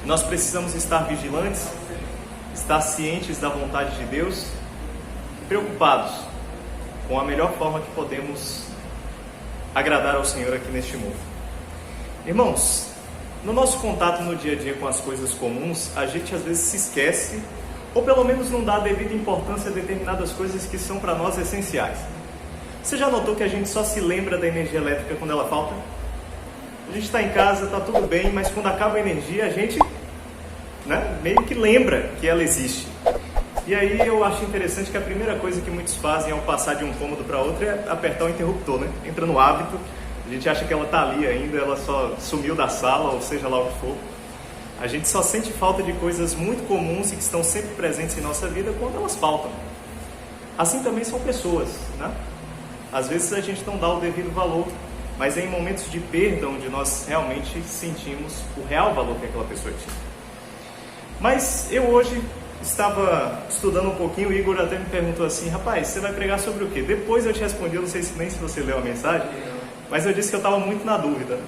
Nós precisamos estar vigilantes, estar cientes da vontade de Deus, preocupados com a melhor forma que podemos agradar ao Senhor aqui neste mundo. Irmãos, no nosso contato no dia a dia com as coisas comuns, a gente às vezes se esquece, ou pelo menos não dá a devida importância a determinadas coisas que são para nós essenciais. Você já notou que a gente só se lembra da energia elétrica quando ela falta? A gente está em casa, está tudo bem, mas quando acaba a energia, a gente meio que lembra que ela existe. E aí eu acho interessante que a primeira coisa que muitos fazem ao passar de um cômodo para outro é apertar o interruptor, né? Entra no hábito, a gente acha que ela está ali ainda, ela só sumiu da sala, ou seja lá o que for. A gente só sente falta de coisas muito comuns e que estão sempre presentes em nossa vida quando elas faltam. Assim também são pessoas, né? Às vezes a gente não dá o devido valor, mas é em momentos de perda onde nós realmente sentimos o real valor que aquela pessoa tinha. Mas eu hoje estava estudando um pouquinho, o Igor até me perguntou assim: rapaz, você vai pregar sobre o quê? Depois eu te respondi, eu não sei nem se você leu a mensagem, mas eu disse que eu estava muito na dúvida.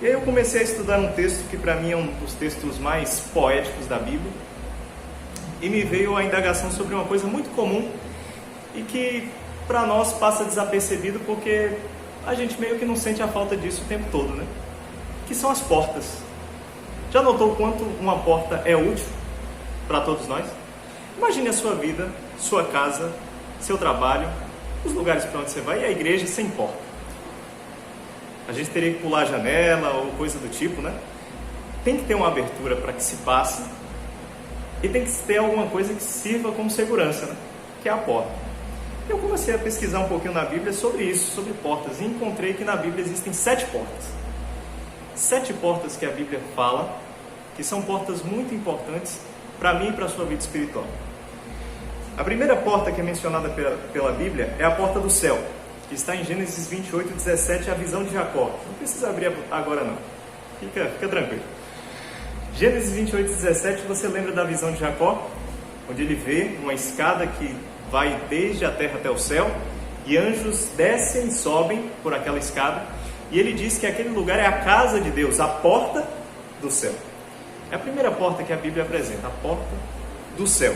E aí eu comecei a estudar um texto que para mim é um dos textos mais poéticos da Bíblia, e me veio a indagação sobre uma coisa muito comum e que para nós passa desapercebido porque a gente meio que não sente a falta disso o tempo todo, né? Que são as portas. Já notou o quanto uma porta é útil para todos nós? Imagine a sua vida, sua casa, seu trabalho, os lugares para onde você vai e a igreja sem porta. A gente teria que pular a janela ou coisa do tipo, né? Tem que ter uma abertura para que se passe e tem que ter alguma coisa que sirva como segurança, né? Que é a porta. Eu comecei a pesquisar um pouquinho na Bíblia sobre isso, sobre portas, e encontrei que na Bíblia existem 7 portas. 7 portas que a Bíblia fala, que são portas muito importantes para mim e para a sua vida espiritual. A primeira porta que é mencionada pela Bíblia é a porta do céu, que está em Gênesis 28, 17, a visão de Jacó. Não precisa abrir agora não, fica tranquilo. Gênesis 28, 17, você lembra da visão de Jacó? Onde ele vê uma escada que vai desde a terra até o céu, e anjos descem e sobem por aquela escada, e ele diz que aquele lugar é a casa de Deus, a porta do céu. É a primeira porta que a Bíblia apresenta, a porta do céu.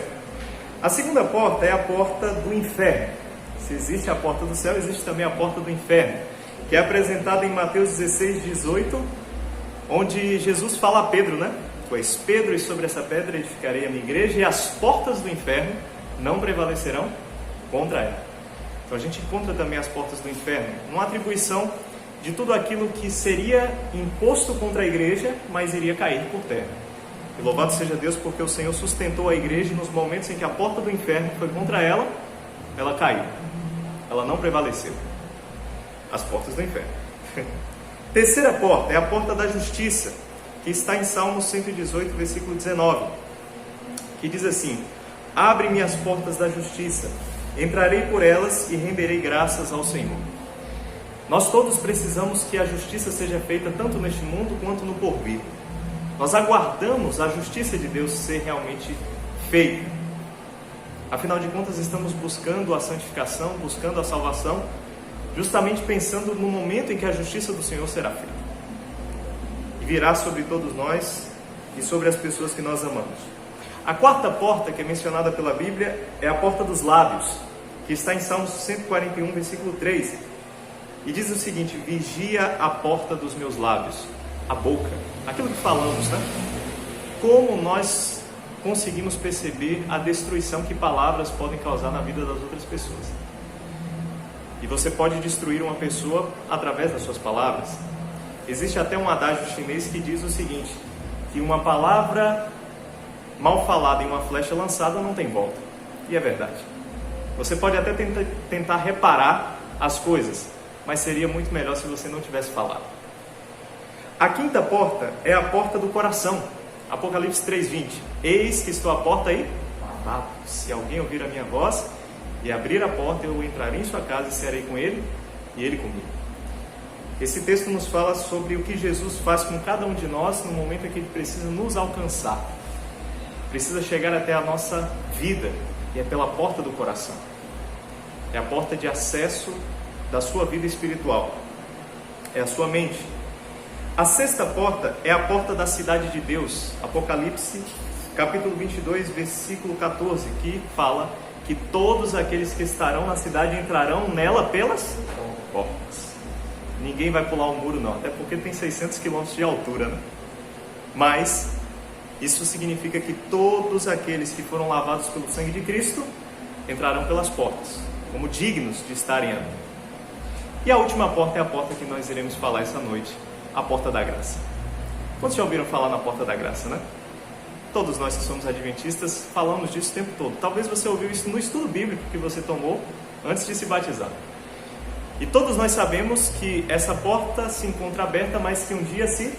A segunda porta é a porta do inferno. Se existe a porta do céu, existe também a porta do inferno, que é apresentada em Mateus 16, 18, onde Jesus fala a Pedro, né? Pois Pedro, e sobre essa pedra edificarei a minha igreja, e as portas do inferno não prevalecerão contra ela. Então a gente encontra também as portas do inferno, uma atribuição de tudo aquilo que seria imposto contra a igreja, mas iria cair por terra. E louvado seja Deus, porque o Senhor sustentou a igreja nos momentos em que a porta do inferno foi contra ela, ela caiu. Ela não prevaleceu. As portas do inferno. Terceira porta é a porta da justiça, que está em Salmos 118, versículo 19, que diz assim: abre-me as portas da justiça, entrarei por elas e renderei graças ao Senhor. Nós todos precisamos que a justiça seja feita tanto neste mundo quanto no porvir. Nós aguardamos a justiça de Deus ser realmente feita. Afinal de contas, estamos buscando a santificação, buscando a salvação, justamente pensando no momento em que a justiça do Senhor será feita. E virá sobre todos nós e sobre as pessoas que nós amamos. A quarta porta que é mencionada pela Bíblia é a porta dos lábios, que está em Salmos 141, versículo 3. E diz o seguinte: vigia a porta dos meus lábios, a boca, aquilo que falamos, né? Como nós conseguimos perceber a destruição que palavras podem causar na vida das outras pessoas. E você pode destruir uma pessoa através das suas palavras. Existe até um adágio chinês que diz o seguinte: que uma palavra mal falada e uma flecha lançada não tem volta. E é verdade. Você pode até tentar reparar as coisas, mas seria muito melhor se você não tivesse falado. A quinta porta é a porta do coração. Apocalipse 3:20. Eis que estou à porta aí. Se alguém ouvir a minha voz e abrir a porta, eu entrarei em sua casa e serei com ele e ele comigo. Esse texto nos fala sobre o que Jesus faz com cada um de nós no momento em que ele precisa nos alcançar. Precisa chegar até a nossa vida, e é pela porta do coração. É a porta de acesso da sua vida espiritual. É a sua mente. A sexta porta é a porta da cidade de Deus. Apocalipse, capítulo 22, versículo 14, que fala que todos aqueles que estarão na cidade entrarão nela pelas portas. Ninguém vai pular o muro não, até porque tem 600 quilômetros de altura, né? Mas isso significa que todos aqueles que foram lavados pelo sangue de Cristo entrarão pelas portas, como dignos de estarem ali. E a última porta é a porta que nós iremos falar essa noite, a porta da graça. Quantos já ouviram falar na porta da graça, né? Todos nós que somos adventistas falamos disso o tempo todo. Talvez você ouviu isso no estudo bíblico que você tomou antes de se batizar. E todos nós sabemos que essa porta se encontra aberta, mas que um dia se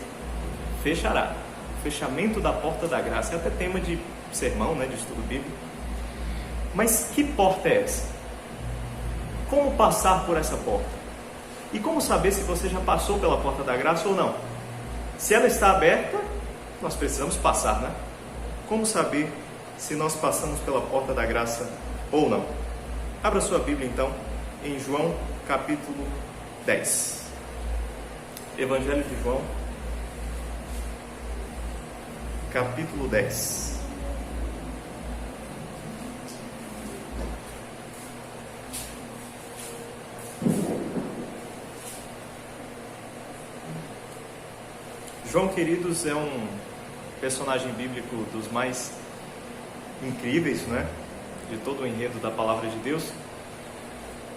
fechará. O fechamento da porta da graça é até tema de sermão, né, de estudo bíblico. Mas que porta é essa? Como passar por essa porta? E como saber se você já passou pela porta da graça ou não? Se ela está aberta, nós precisamos passar, né? Como saber se nós passamos pela porta da graça ou não? Abra sua Bíblia então em João capítulo 10. Evangelho de João, capítulo 10. João, queridos, é um personagem bíblico dos mais incríveis, né? De todo o enredo da palavra de Deus.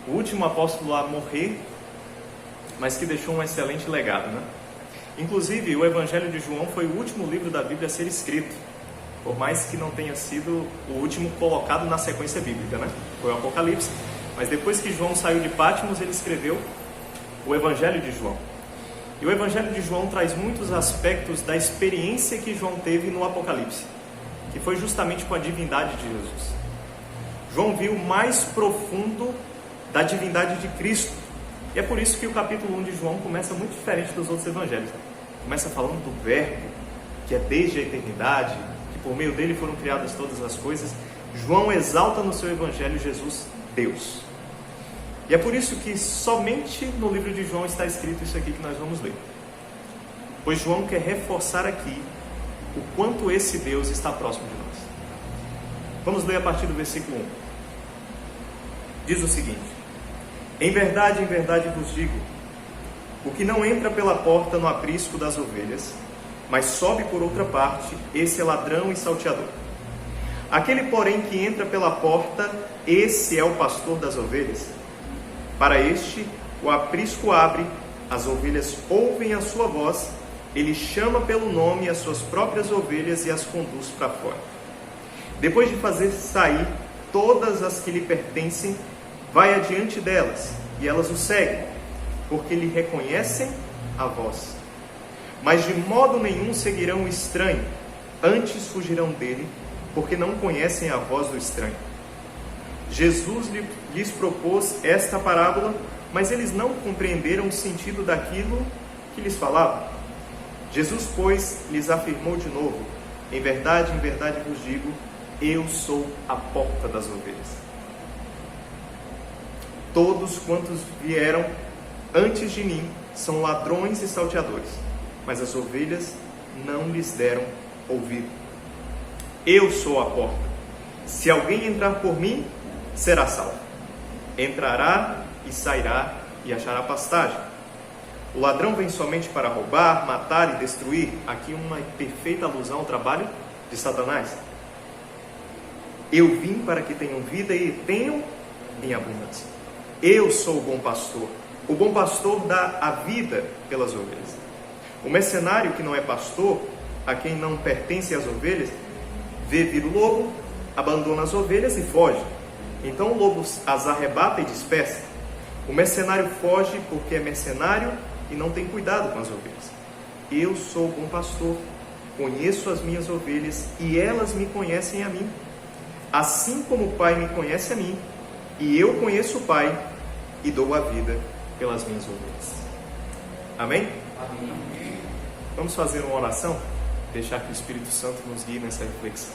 O último apóstolo a morrer, mas que deixou um excelente legado, né? Inclusive, o Evangelho de João foi o último livro da Bíblia a ser escrito, por mais que não tenha sido o último colocado na sequência bíblica, né? Foi o Apocalipse, mas depois que João saiu de Patmos, ele escreveu o Evangelho de João. E o Evangelho de João traz muitos aspectos da experiência que João teve no Apocalipse, que foi justamente com a divindade de Jesus. João viu o mais profundo da divindade de Cristo. E é por isso que o capítulo 1 de João começa muito diferente dos outros evangelhos. Começa falando do Verbo, que é desde a eternidade, que por meio dele foram criadas todas as coisas. João exalta no seu evangelho Jesus, Deus. E é por isso que somente no livro de João está escrito isso aqui que nós vamos ler. Pois João quer reforçar aqui o quanto esse Deus está próximo de nós. Vamos ler a partir do versículo 1. Diz o seguinte: em verdade vos digo, o que não entra pela porta no aprisco das ovelhas, mas sobe por outra parte, esse é ladrão e salteador. Aquele, porém, que entra pela porta, esse é o pastor das ovelhas. Para este, o aprisco abre, as ovelhas ouvem a sua voz, ele chama pelo nome as suas próprias ovelhas e as conduz para fora. Depois de fazer sair todas as que lhe pertencem, vai adiante delas, e elas o seguem, porque lhe reconhecem a voz. Mas de modo nenhum seguirão o estranho, antes fugirão dele, porque não conhecem a voz do estranho. Jesus lhes propôs esta parábola, mas eles não compreenderam o sentido daquilo que lhes falava. Jesus, pois, lhes afirmou de novo: em verdade vos digo, eu sou a porta das ovelhas. Todos quantos vieram antes de mim são ladrões e salteadores, mas as ovelhas não lhes deram ouvido. Eu sou a porta. Se alguém entrar por mim, será salvo. Entrará e sairá e achará pastagem. O ladrão vem somente para roubar, matar e destruir. Aqui uma perfeita alusão ao trabalho de Satanás. Eu vim para que tenham vida e tenham em abundância. Eu sou o bom pastor. O bom pastor dá a vida pelas ovelhas. O mercenário que não é pastor, a quem não pertencem as ovelhas, vê vir o lobo, abandona as ovelhas e foge. Então o lobo as arrebata e dispersa. O mercenário foge porque é mercenário e não tem cuidado com as ovelhas. Eu sou o bom pastor, conheço as minhas ovelhas e elas me conhecem a mim. Assim como o Pai me conhece a mim, e eu conheço o Pai e dou a vida pelas minhas ovelhas. Amém? Amém. Vamos fazer uma oração? Deixar que o Espírito Santo nos guie nessa reflexão.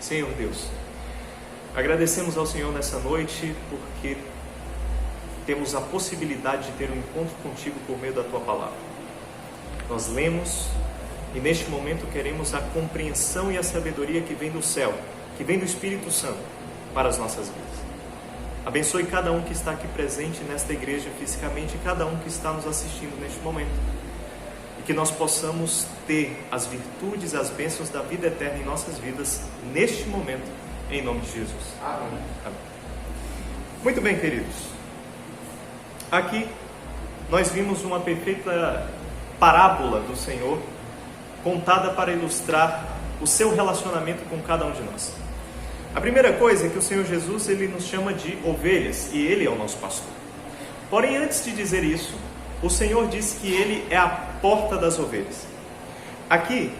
Senhor Deus, agradecemos ao Senhor nessa noite porque temos a possibilidade de ter um encontro contigo por meio da Tua Palavra. Nós lemos e neste momento queremos a compreensão e a sabedoria que vem do céu, que vem do Espírito Santo para as nossas vidas. Abençoe cada um que está aqui presente nesta igreja fisicamente e cada um que está nos assistindo neste momento. E que nós possamos ter as virtudes, as bênçãos da vida eterna em nossas vidas neste momento, em nome de Jesus. Amém. Amém. Muito bem, queridos. Aqui nós vimos uma perfeita parábola do Senhor, contada para ilustrar o seu relacionamento com cada um de nós. A primeira coisa é que o Senhor Jesus, ele nos chama de ovelhas, e ele é o nosso pastor. Porém, antes de dizer isso, o Senhor diz que ele é a porta das ovelhas. Aqui,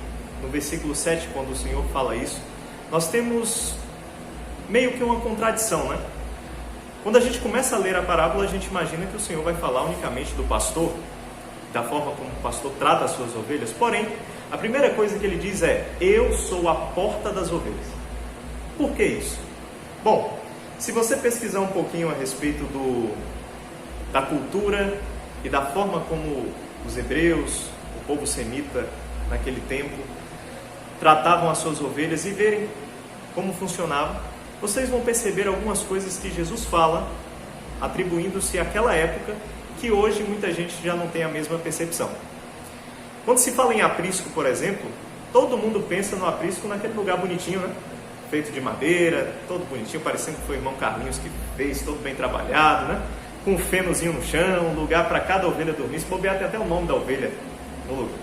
no versículo 7, quando o Senhor fala isso, nós temos meio que uma contradição, né? Quando a gente começa a ler a parábola, a gente imagina que o Senhor vai falar unicamente do pastor, da forma como o pastor trata as suas ovelhas. Porém, a primeira coisa que ele diz é: eu sou a porta das ovelhas. Por que isso? Bom, se você pesquisar um pouquinho a respeito da cultura e da forma como os hebreus, o povo semita naquele tempo, tratavam as suas ovelhas e verem como funcionava, vocês vão perceber algumas coisas que Jesus fala, atribuindo-se àquela época, que hoje muita gente já não tem a mesma percepção. Quando se fala em aprisco, por exemplo, todo mundo pensa no aprisco naquele lugar bonitinho, né? Feito de madeira, todo bonitinho, parecendo que foi o irmão Carlinhos que fez, todo bem trabalhado, né? Com um fenozinho no chão, um lugar para cada ovelha dormir. Se bobear, tem até o nome da ovelha no lugar.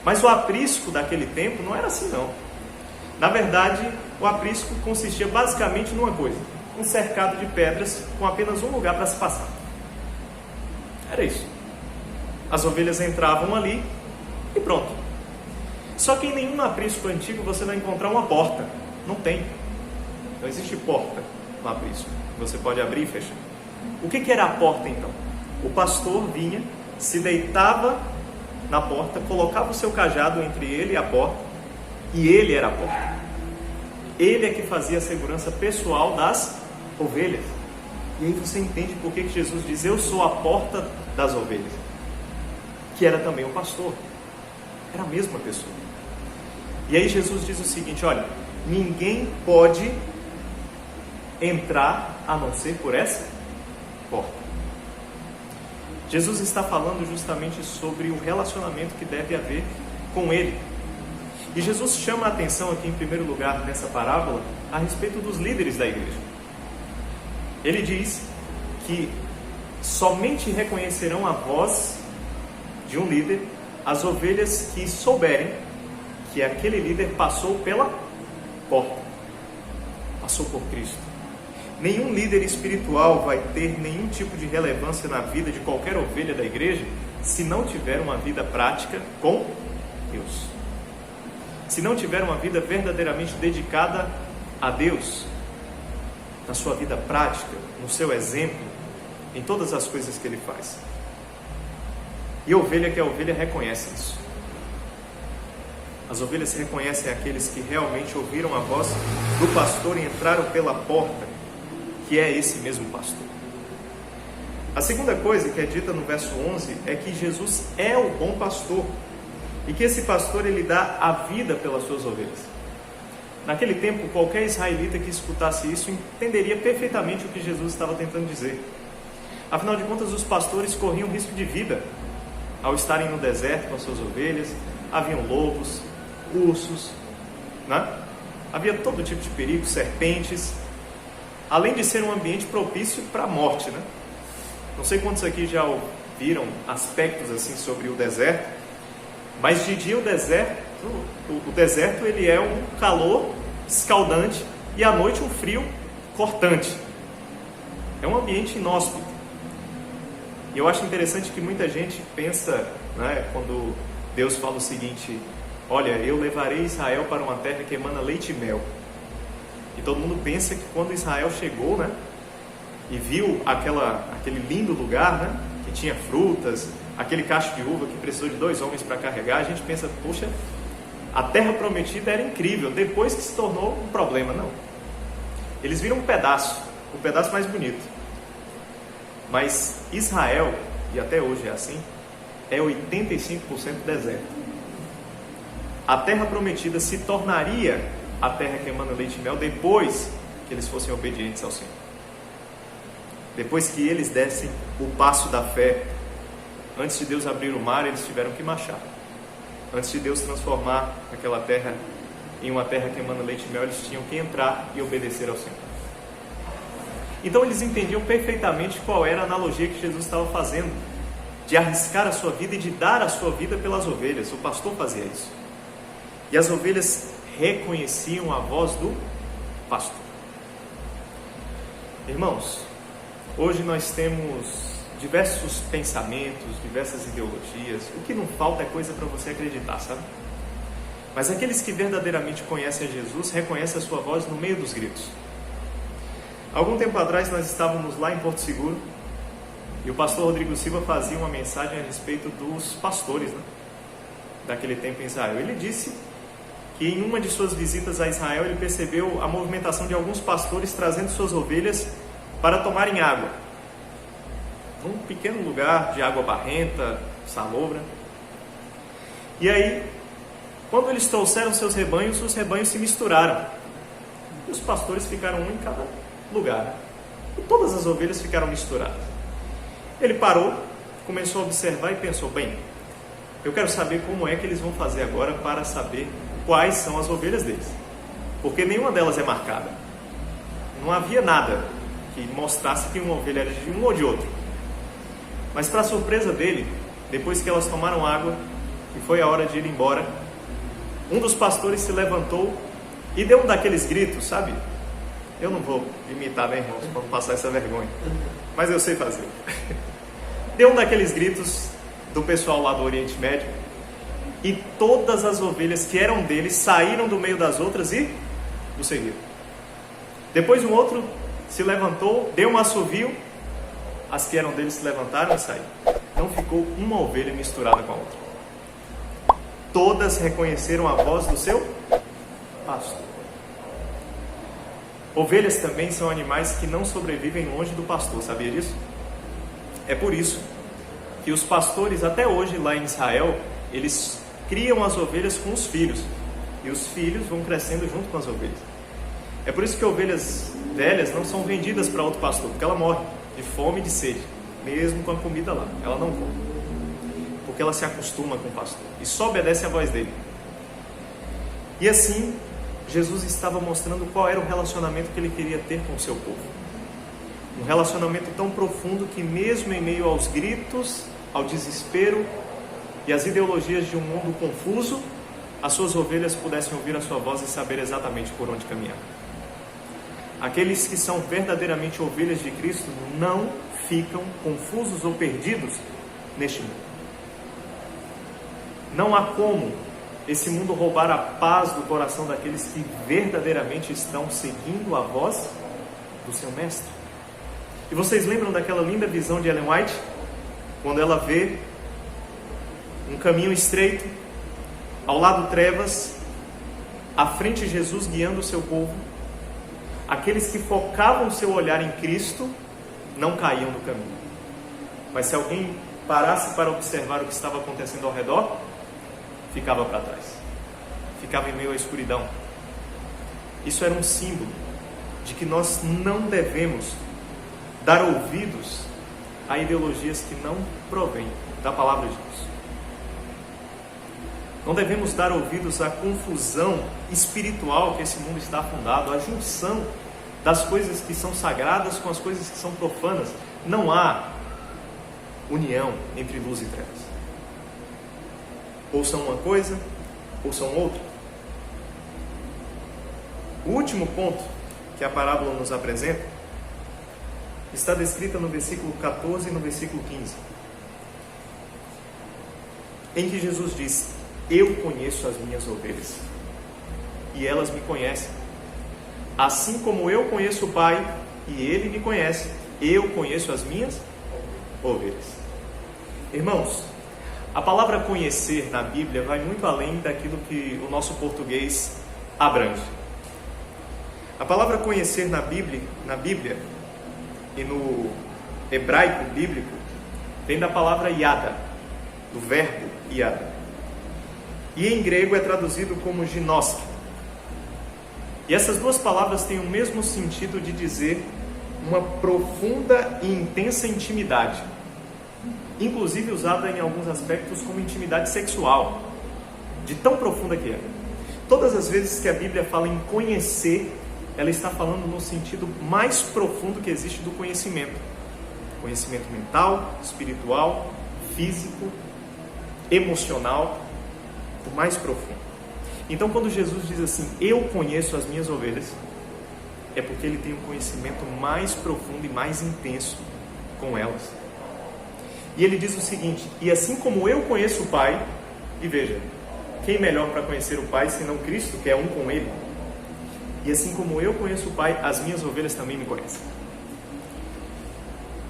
Mas o aprisco daquele tempo não era assim, não. Na verdade, o aprisco consistia basicamente numa coisa: um cercado de pedras com apenas um lugar para se passar. Era isso. As ovelhas entravam ali e pronto. Só que em nenhum aprisco antigo você vai encontrar uma porta. Não tem. Não existe porta no aprisco. Você pode abrir e fechar. O que era a porta então? O pastor vinha, se deitava na porta, colocava o seu cajado entre ele e a porta, e ele era a porta. Ele é que fazia a segurança pessoal das ovelhas. E aí você entende por que Jesus diz: eu sou a porta das ovelhas. Que era também o pastor. Era a mesma pessoa. E aí Jesus diz o seguinte: olha, ninguém pode entrar a não ser por essa porta. Jesus está falando justamente sobre o relacionamento que deve haver com Ele. E Jesus chama a atenção aqui em primeiro lugar nessa parábola a respeito dos líderes da igreja. Ele diz que somente reconhecerão a voz de um líder as ovelhas que souberem que aquele líder passou pela porta, passou por Cristo. Nenhum líder espiritual vai ter nenhum tipo de relevância na vida de qualquer ovelha da igreja se não tiver uma vida prática com Deus. Se não tiver uma vida verdadeiramente dedicada a Deus, na sua vida prática, no seu exemplo, em todas as coisas que ele faz. E a ovelha que é a ovelha reconhece isso. As ovelhas reconhecem aqueles que realmente ouviram a voz do pastor e entraram pela porta, que é esse mesmo pastor. A segunda coisa que é dita no verso 11 é que Jesus é o bom pastor e que esse pastor ele dá a vida pelas suas ovelhas. Naquele tempo, qualquer israelita que escutasse isso entenderia perfeitamente o que Jesus estava tentando dizer. Afinal de contas, os pastores corriam risco de vida ao estarem no deserto com as suas ovelhas. Haviam lobos, ursos, né? Havia todo tipo de perigo, serpentes, além de ser um ambiente propício para a morte, né? Não sei quantos aqui já ouviram aspectos assim sobre o deserto, mas de dia o deserto ele é um calor escaldante e à noite um frio cortante. É um ambiente inóspito. E eu acho interessante que muita gente pensa, né, quando Deus fala o seguinte: olha, eu levarei Israel para uma terra que emana leite e mel. E todo mundo pensa que quando Israel chegou, né, e viu aquele lindo lugar, né, que tinha frutas, aquele cacho de uva que precisou de 2 homens para carregar, a gente pensa: poxa, a terra prometida era incrível, depois que se tornou um problema. Não. Eles viram um pedaço mais bonito. Mas Israel, e até hoje é assim, é 85% deserto. A terra prometida se tornaria a terra que emana leite e mel depois que eles fossem obedientes ao Senhor. Depois que eles dessem o passo da fé, antes de Deus abrir o mar, eles tiveram que marchar. Antes de Deus transformar aquela terra em uma terra que emana leite e mel, eles tinham que entrar e obedecer ao Senhor. Então eles entendiam perfeitamente qual era a analogia que Jesus estava fazendo, de arriscar a sua vida e de dar a sua vida pelas ovelhas. O pastor fazia isso. E as ovelhas reconheciam a voz do pastor. Irmãos, hoje nós temos diversos pensamentos, diversas ideologias. O que não falta é coisa para você acreditar, sabe? Mas aqueles que verdadeiramente conhecem a Jesus reconhecem a sua voz no meio dos gritos. Algum tempo atrás nós estávamos lá em Porto Seguro e o pastor Rodrigo Silva fazia uma mensagem a respeito dos pastores, né? Daquele tempo em Israel. Ele disse que em uma de suas visitas a Israel ele percebeu a movimentação de alguns pastores trazendo suas ovelhas para tomarem água. Num pequeno lugar de água barrenta, salobra. E aí, quando eles trouxeram seus rebanhos, os rebanhos se misturaram. E os pastores ficaram um em cada lugar. E todas as ovelhas ficaram misturadas. Ele parou, começou a observar e pensou, bem, eu quero saber como é que eles vão fazer agora para saber quais são as ovelhas deles. Porque nenhuma delas é marcada. Não havia nada que mostrasse que uma ovelha era de um ou de outro. Mas para surpresa dele, depois que elas tomaram água e foi a hora de ir embora, um dos pastores se levantou e deu um daqueles gritos, sabe? Eu não vou imitar, né, irmãos, para não passar essa vergonha, mas eu sei fazer. Deu um daqueles gritos do pessoal lá do Oriente Médio e todas as ovelhas que eram dele saíram do meio das outras e o seguiram. Depois um outro se levantou, deu um assovio, as que eram dele se levantaram e saíram. Não ficou uma ovelha misturada com a outra. Todas reconheceram a voz do seu pastor. Ovelhas também são animais que não sobrevivem longe do pastor, sabia disso? É por isso que os pastores até hoje lá em Israel, eles criam as ovelhas com os filhos. E os filhos vão crescendo junto com as ovelhas. É por isso que ovelhas velhas não são vendidas para outro pastor, porque ela morre de fome e de sede, mesmo com a comida lá, ela não come, porque ela se acostuma com o pastor e só obedece à voz dele. E assim, Jesus estava mostrando qual era o relacionamento que ele queria ter com o seu povo, um relacionamento tão profundo que mesmo em meio aos gritos, ao desespero e às ideologias de um mundo confuso, as suas ovelhas pudessem ouvir a sua voz e saber exatamente por onde caminhar. Aqueles que são verdadeiramente ovelhas de Cristo não ficam confusos ou perdidos neste mundo. Não há como esse mundo roubar a paz do coração daqueles que verdadeiramente estão seguindo a voz do seu mestre. E vocês lembram daquela linda visão de Ellen White? Quando ela vê um caminho estreito, ao lado trevas, à frente Jesus guiando o seu povo. Aqueles que focavam o seu olhar em Cristo não caíam do caminho. Mas se alguém parasse para observar o que estava acontecendo ao redor, ficava para trás. Ficava em meio à escuridão. Isso era um símbolo de que nós não devemos dar ouvidos a ideologias que não provêm da palavra de Deus. Não devemos dar ouvidos à confusão espiritual que esse mundo está afundado, à junção das coisas que são sagradas com as coisas que são profanas. Não há união entre luz e trevas. Ou são uma coisa, ou são outra. O último ponto que a parábola nos apresenta está descrita no versículo 14 e no versículo 15, em que Jesus diz: eu conheço as minhas ovelhas e elas me conhecem, assim como eu conheço o Pai e Ele me conhece, eu conheço as minhas ovelhas. Irmãos, a palavra conhecer na Bíblia vai muito além daquilo que o nosso português abrange. A palavra conhecer na Bíblia e no hebraico bíblico vem da palavra yada. do verbo iad. E em grego é traduzido como ginoski. E essas duas palavras têm o mesmo sentido de dizer uma profunda e intensa intimidade, inclusive usada em alguns aspectos como intimidade sexual, de tão profunda que é. Todas as vezes que a Bíblia fala em conhecer, ela está falando no sentido mais profundo que existe do conhecimento. Conhecimento mental, espiritual, físico, emocional, o mais profundo. Então, quando Jesus diz assim, eu conheço as minhas ovelhas, é porque ele tem um conhecimento mais profundo e mais intenso com elas. E ele diz o seguinte, e assim como eu conheço o Pai, e veja, quem melhor para conhecer o Pai senão Cristo, que é um com ele? E assim como eu conheço o Pai, as minhas ovelhas também me conhecem.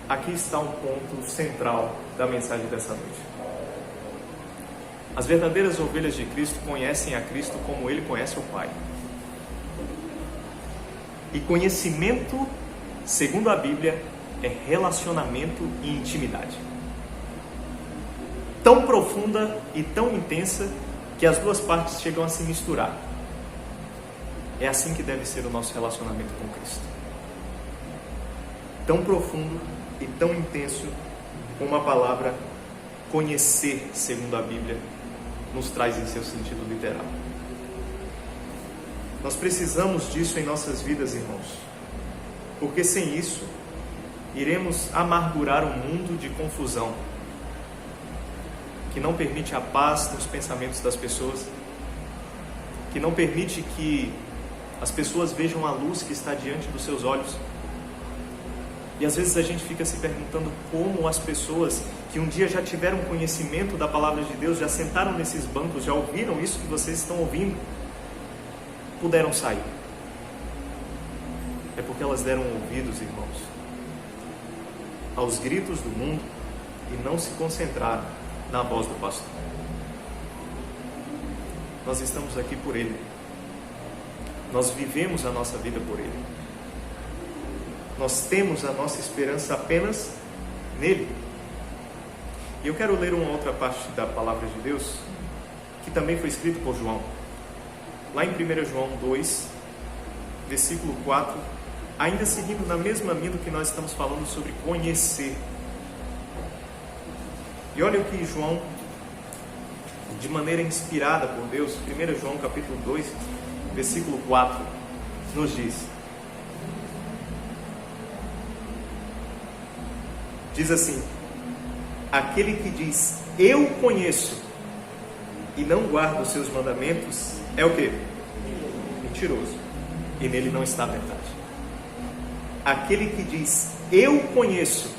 Aqui está um ponto central da mensagem dessa noite. As verdadeiras ovelhas de Cristo conhecem a Cristo como ele conhece o Pai. E conhecimento, segundo a Bíblia, é relacionamento e intimidade. Tão profunda e tão intensa que as duas partes chegam a se misturar. É assim que deve ser o nosso relacionamento com Cristo. Tão profundo e tão intenso como a palavra conhecer, segundo a Bíblia, nos traz em seu sentido literal. Nós precisamos disso em nossas vidas, irmãos, porque sem isso, iremos amargurar um mundo de confusão, que não permite a paz nos pensamentos das pessoas, que não permite que as pessoas vejam a luz que está diante dos seus olhos. E às vezes a gente fica se perguntando como as pessoas que um dia já tiveram conhecimento da palavra de Deus, já sentaram nesses bancos, já ouviram isso que vocês estão ouvindo, puderam sair. É porque elas deram ouvidos, irmãos, aos gritos do mundo e não se concentraram na voz do pastor. Nós estamos aqui por Ele. Nós vivemos a nossa vida por Ele. Nós temos a nossa esperança apenas nele. E eu quero ler uma outra parte da palavra de Deus, que também foi escrito por João. Lá em 1 João 2, versículo 4, ainda seguindo na mesma linha do que nós estamos falando sobre conhecer. E olha o que João, de maneira inspirada por Deus, 1 João capítulo 2, versículo 4, nos diz. Diz assim, aquele que diz, eu conheço, e não guarda os seus mandamentos, é o quê? Mentiroso. E nele não está a verdade. Aquele que diz, eu conheço,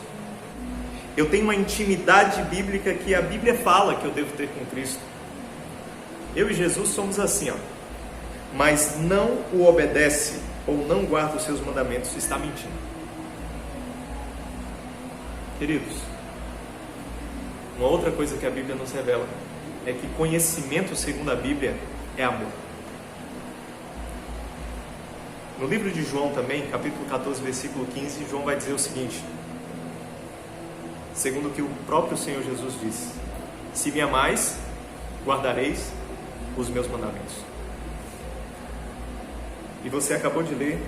eu tenho uma intimidade bíblica que a Bíblia fala que eu devo ter com Cristo. Eu e Jesus somos assim, mas não o obedece ou não guarda os seus mandamentos, está mentindo. Queridos, uma outra coisa que a Bíblia nos revela é que conhecimento, segundo a Bíblia, é amor. No livro de João também, capítulo 14, versículo 15, João vai dizer o seguinte, segundo o que o próprio Senhor Jesus disse, se me amais, guardareis os meus mandamentos. E você acabou de ler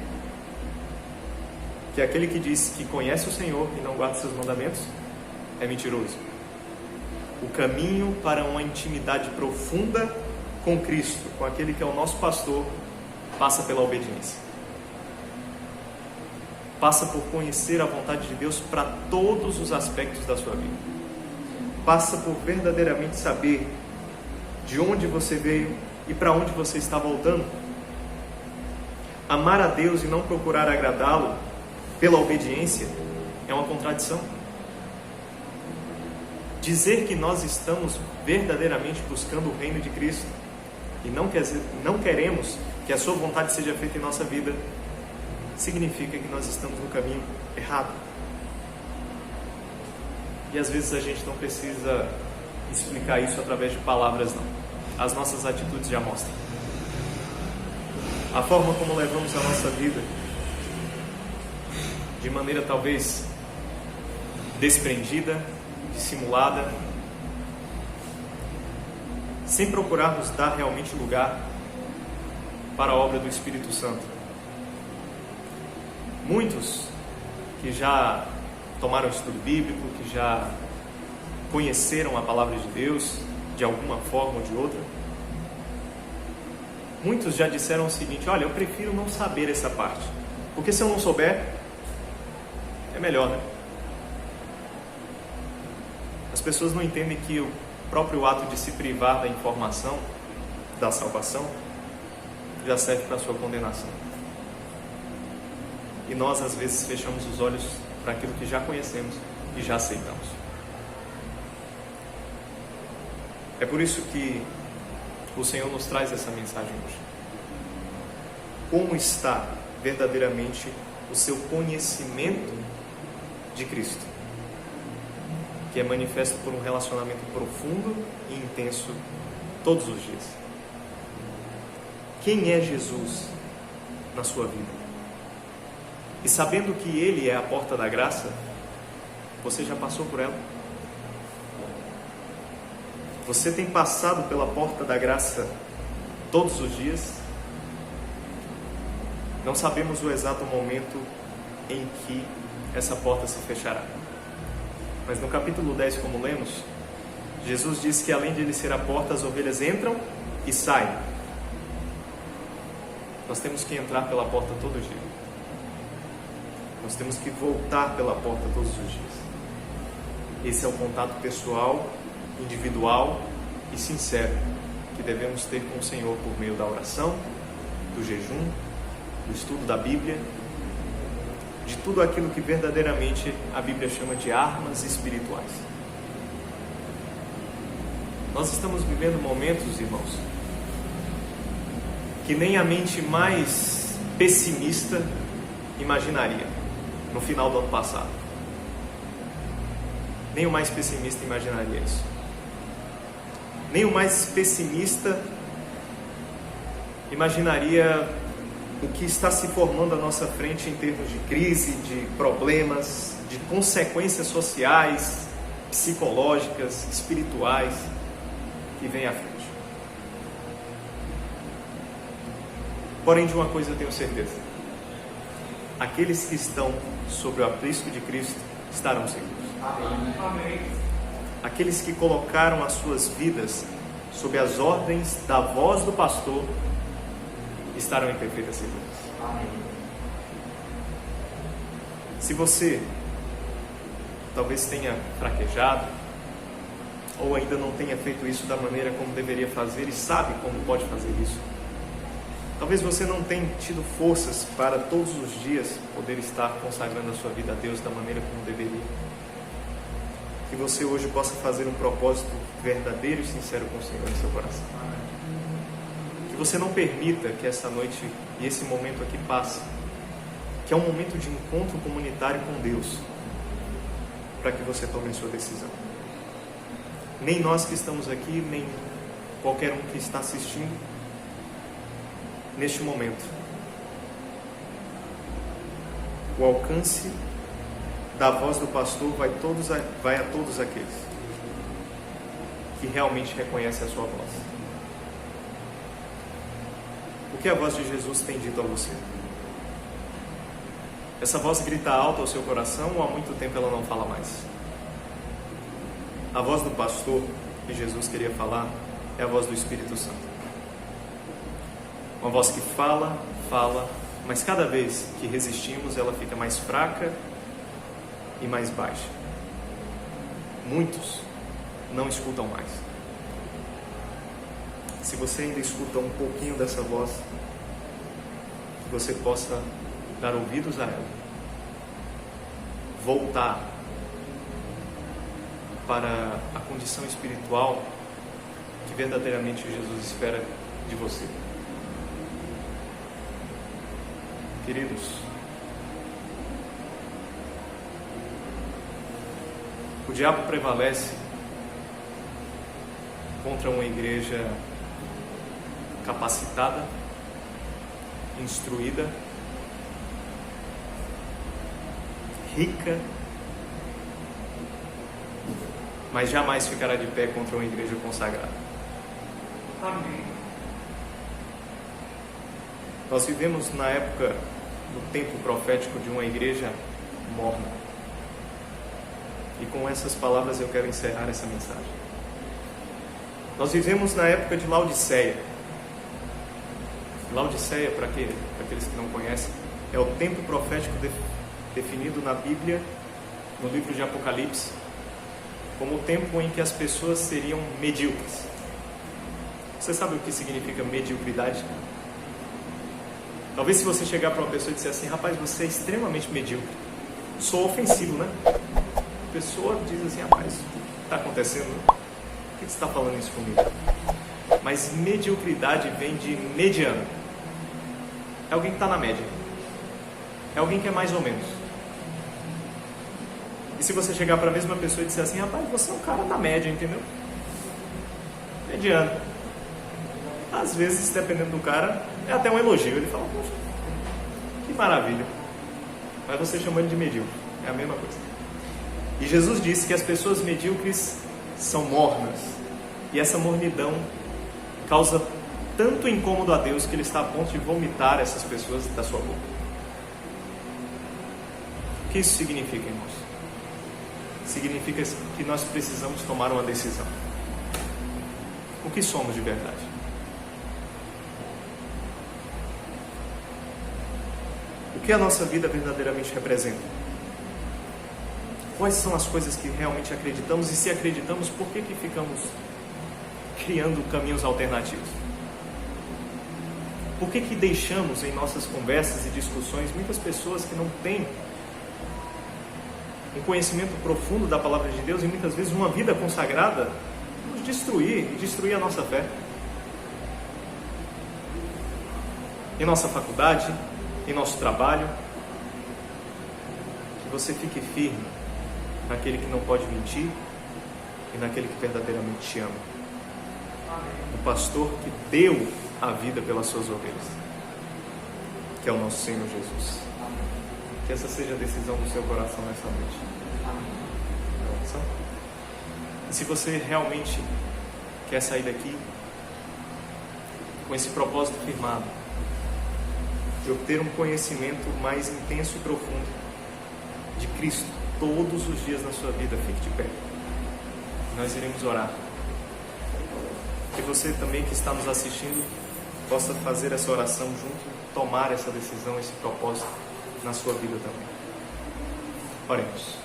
que aquele que diz que conhece o Senhor e não guarda seus mandamentos é mentiroso. O caminho para uma intimidade profunda com Cristo, com aquele que é o nosso pastor, passa pela obediência. Passa por conhecer a vontade de Deus para todos os aspectos da sua vida. Passa por verdadeiramente saber de onde você veio e para onde você está voltando. Amar a Deus e não procurar agradá-lo pela obediência é uma contradição. Dizer que nós estamos verdadeiramente buscando o reino de Cristo e não queremos que a sua vontade seja feita em nossa vida, significa que nós estamos no caminho errado. E às vezes a gente não precisa explicar isso através de palavras, não. As nossas atitudes já mostram. A forma como levamos a nossa vida, de maneira talvez desprendida, dissimulada, sem procurarmos dar realmente lugar para a obra do Espírito Santo. Muitos que já tomaram estudo bíblico, que já conheceram a palavra de Deus de alguma forma ou de outra, muitos já disseram o seguinte: olha, eu prefiro não saber essa parte, porque se eu não souber, é melhor, né? As pessoas não entendem que o próprio ato de se privar da informação da salvação já serve para a sua condenação. E nós às vezes fechamos os olhos para aquilo que já conhecemos e já aceitamos. É por isso que o Senhor nos traz essa mensagem hoje. Como está verdadeiramente o seu conhecimento de Cristo, que é manifesto por um relacionamento profundo e intenso todos os dias? Quem é Jesus na sua vida? E sabendo que Ele é a porta da graça, você já passou por ela? Você tem passado pela porta da graça todos os dias? Não sabemos o exato momento em que essa porta se fechará. Mas no capítulo 10, como lemos, Jesus disse que além de Ele ser a porta, as ovelhas entram e saem. Nós temos que entrar pela porta todo dia. Nós temos que voltar pela porta todos os dias. Esse é o contato pessoal, individual e sincero que devemos ter com o Senhor por meio da oração, do jejum, do estudo da Bíblia, de tudo aquilo que verdadeiramente a Bíblia chama de armas espirituais. Nós estamos vivendo momentos, irmãos, que nem a mente mais pessimista imaginaria no final do ano passado. Nem o mais pessimista imaginaria isso. Nem o mais pessimista imaginaria o que está se formando à nossa frente em termos de crise, de problemas, de consequências sociais, psicológicas, espirituais que vem à frente. Porém, de uma coisa eu tenho certeza: aqueles que estão sob o aprisco de Cristo estarão seguros. Amém. Aqueles que colocaram as suas vidas sob as ordens da voz do pastor estarão em perfeita segurança. Amém. Se você talvez tenha fraquejado ou ainda não tenha feito isso da maneira como deveria fazer e sabe como pode fazer isso, talvez você não tenha tido forças para todos os dias poder estar consagrando a sua vida a Deus da maneira como deveria. Que você hoje possa fazer um propósito verdadeiro e sincero com o Senhor em seu coração. Que você não permita que essa noite e esse momento aqui passe, que é um momento de encontro comunitário com Deus, para que você tome a sua decisão. Nem nós que estamos aqui, nem qualquer um que está assistindo neste momento, o alcance da voz do pastor vai a todos aqueles que realmente reconhecem a sua voz. O que a voz de Jesus tem dito a você? Essa voz grita alto ao seu coração ou há muito tempo ela não fala mais? A voz do pastor que Jesus queria falar é a voz do Espírito Santo. Uma voz que fala, mas cada vez que resistimos ela fica mais fraca e mais baixa. Muitos não escutam mais. Se você ainda escuta um pouquinho dessa voz, que você possa dar ouvidos a ela, voltar para a condição espiritual que verdadeiramente Jesus espera de você. Queridos, o diabo prevalece contra uma igreja capacitada, instruída, rica, mas jamais ficará de pé contra uma igreja consagrada. Amém. Nós vivemos na época, no tempo profético de uma igreja morna. E com essas palavras eu quero encerrar essa mensagem. Nós vivemos na época de Laodiceia. Laodiceia, para aqueles que não conhecem, é o tempo profético definido na Bíblia, no livro de Apocalipse, como o tempo em que as pessoas seriam medíocres. Você sabe o que significa mediocridade? Talvez se você chegar para uma pessoa e disser assim: rapaz, você é extremamente medíocre, sou ofensivo, né? A pessoa diz assim: rapaz, o que está acontecendo? Por que você está falando isso comigo? Mas mediocridade vem de mediano. É alguém que está na média. É alguém que é mais ou menos. E se você chegar para a mesma pessoa e disser assim: rapaz, você é um cara da média, entendeu? Mediano. Às vezes, dependendo do cara, é até um elogio. Ele fala: poxa, que maravilha. Mas você chama ele de medíocre. É a mesma coisa. E Jesus disse que as pessoas medíocres são mornas. E essa mornidão causa tanto incômodo a Deus que Ele está a ponto de vomitar essas pessoas da sua boca. O que isso significa, irmãos? Significa que nós precisamos tomar uma decisão. O que somos de verdade? O que a nossa vida verdadeiramente representa? Quais são as coisas que realmente acreditamos? E se acreditamos, por que ficamos criando caminhos alternativos? Por que deixamos em nossas conversas e discussões muitas pessoas que não têm um conhecimento profundo da palavra de Deus e muitas vezes uma vida consagrada nos destruir e destruir a nossa fé? Em nossa faculdade, em nosso trabalho, que você fique firme naquele que não pode mentir e naquele que verdadeiramente te ama. O pastor que deu a vida pelas suas ovelhas, que é o nosso Senhor Jesus. Que essa seja a decisão do seu coração nessa noite. E se você realmente quer sair daqui com esse propósito firmado de obter um conhecimento mais intenso e profundo de Cristo todos os dias na sua vida, fique de pé. Nós iremos orar. Que você também que está nos assistindo possa fazer essa oração junto, tomar essa decisão, esse propósito na sua vida também. Oremos.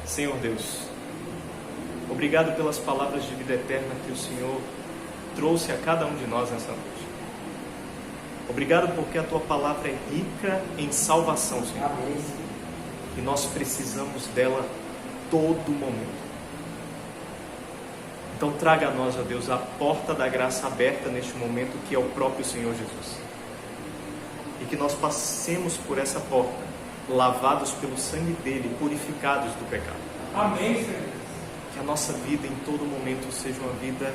Senhor Deus, obrigado pelas palavras de vida eterna que o Senhor trouxe a cada um de nós nessa noite. Obrigado porque a Tua palavra é rica em salvação, Senhor. E nós precisamos dela todo momento. Então traga a nós, ó Deus, a porta da graça aberta neste momento, que é o próprio Senhor Jesus. E que nós passemos por essa porta, lavados pelo sangue dele, purificados do pecado. Amém, Senhor. Que a nossa vida em todo momento seja uma vida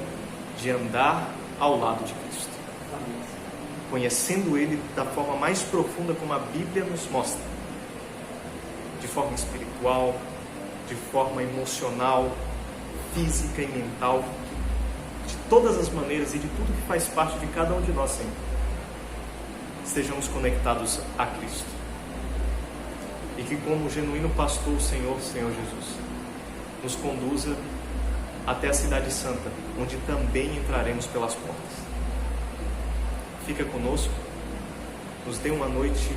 de andar ao lado de Cristo. Amém. Conhecendo Ele da forma mais profunda como a Bíblia nos mostra. De forma espiritual, de forma emocional, física e mental, de todas as maneiras e de tudo que faz parte de cada um de nós, Senhor. Estejamos conectados a Cristo. E que como genuíno pastor, o Senhor Jesus, nos conduza até a cidade santa, onde também entraremos pelas portas. Fica conosco, nos dê uma noite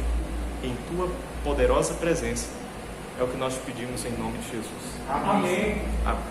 em Tua poderosa presença. É o que nós pedimos em nome de Jesus. Amém. Amém.